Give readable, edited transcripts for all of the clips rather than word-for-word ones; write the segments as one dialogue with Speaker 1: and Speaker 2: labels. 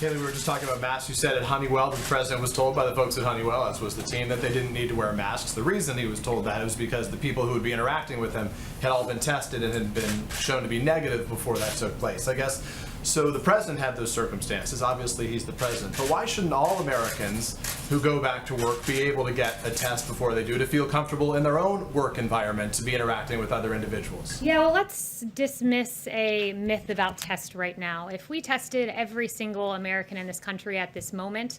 Speaker 1: Kaylee, we were just talking about masks. You said at Honeywell, the president was told by the folks at Honeywell, as was the team, that they didn't need to wear masks. The reason he was told that was because the people who would be interacting with him had all been tested and had been shown to be negative before that took place. I guess, so the president had those circumstances. Obviously, he's the president. But why shouldn't all Americans who go back to work be able to get a test before they do to feel comfortable in their own work environment to be interacting with other individuals?
Speaker 2: Yeah, well, let's dismiss a myth about tests right now. If we tested every single American in this country at this moment,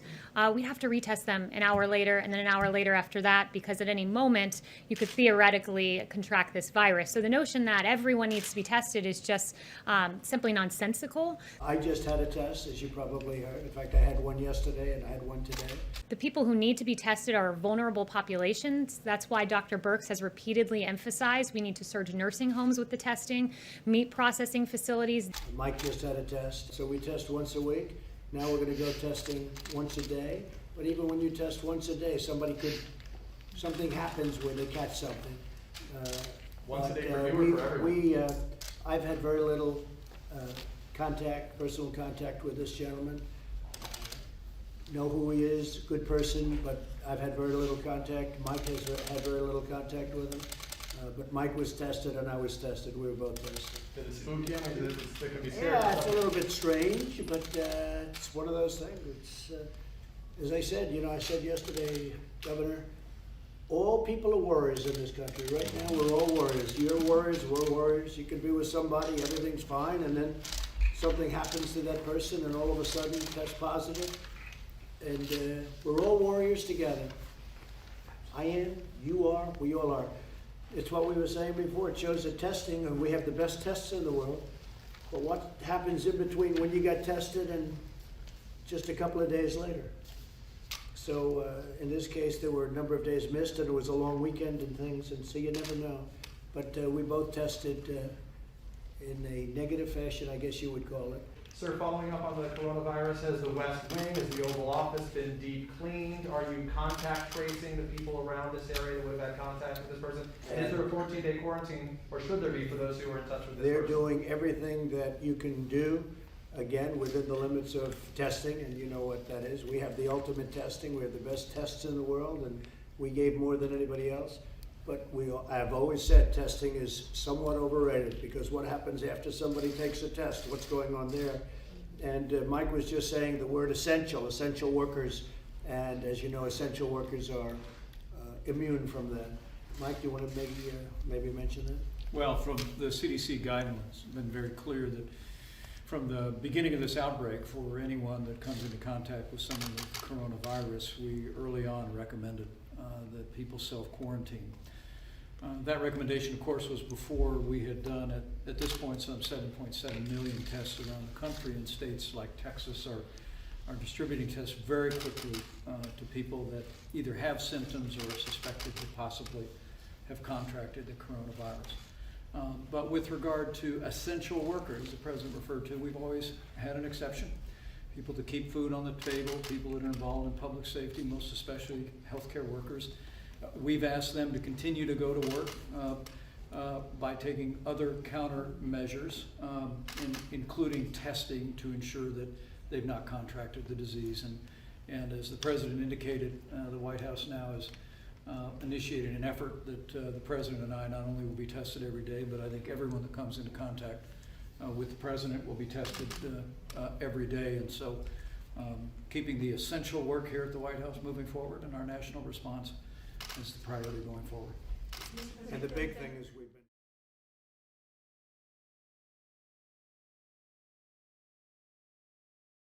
Speaker 2: we'd have to retest them an hour later and then an hour later after that, because at any moment you could theoretically contract this virus. So the notion that everyone needs to be tested is just simply nonsensical.
Speaker 3: I just had a test, as you probably heard. In fact, I had one yesterday and I had one today.
Speaker 2: The people who need to be tested are vulnerable populations. That's why Dr. Birx has repeatedly emphasized we need to surge nursing homes with the testing, meat processing facilities.
Speaker 3: Mike just had a test. So we test once a week. Now we're going to go testing once a day. But even when you test once a day, something happens where they catch something.
Speaker 1: Once a day for you or for everyone?
Speaker 3: I've had very little personal contact with this gentleman. Know who he is, good person, but I've had very little contact. Mike has had very little contact with him. But Mike was tested and I was tested. We were both tested.
Speaker 1: Did it spook him? Or did it be scary?
Speaker 3: Yeah, it's a little bit strange, but it's one of those things. It's, as I said, I said yesterday, Governor, all people are warriors in this country. Right now, we're all warriors. You're warriors, we're warriors. You can be with somebody, everything's fine, and then something happens to that person, and all of a sudden, test positive. And we're all warriors together. I am, you are, we all are. It's what we were saying before. It shows that testing, and we have the best tests in the world. But what happens in between when you got tested and just a couple of days later? So in this case, there were a number of days missed, and it was a long weekend and things, and so you never know. But we both tested in a negative fashion, I guess you would call it.
Speaker 4: Sir, following up on the coronavirus, has the West Wing, has the Oval Office been deep cleaned? Are you contact tracing the people around this area that would have had contact with this person? And is there a 14-day quarantine, or should there be, for those who are in touch with this
Speaker 3: They're
Speaker 4: person?
Speaker 3: doing everything that you can do, again, within the limits of testing, and you know what that is. We have the ultimate testing. We have the best tests in the world, and we gave more than anybody else. But I've always said testing is somewhat overrated, because what happens after somebody takes a test? What's going on there? And Mike was just saying the word essential workers, and as you know, essential workers are immune from that. Mike, do you want to maybe mention that?
Speaker 5: Well, from the CDC guidelines, it's been very clear that from the beginning of this outbreak, for anyone that comes into contact with someone with coronavirus, we early on recommended that people self-quarantine. That recommendation, of course, was before we had done, at this point, some 7.7 million tests around the country, and states like Texas are distributing tests very quickly to people that either have symptoms or are suspected to possibly have contracted the coronavirus. But with regard to essential workers, the President referred to, we've always had an exception. People to keep food on the table, people that are involved in public safety, most especially healthcare workers. We've asked them to continue to go to work by taking other countermeasures, including testing to ensure that they've not contracted the disease. And as the President indicated, the White House now has initiated an effort that the President and I not only will be tested every day, but I think everyone that comes into contact with the President will be tested every day. And so keeping the essential work here at the White House moving forward in our national response is the priority going forward.
Speaker 3: And the big thing is we've been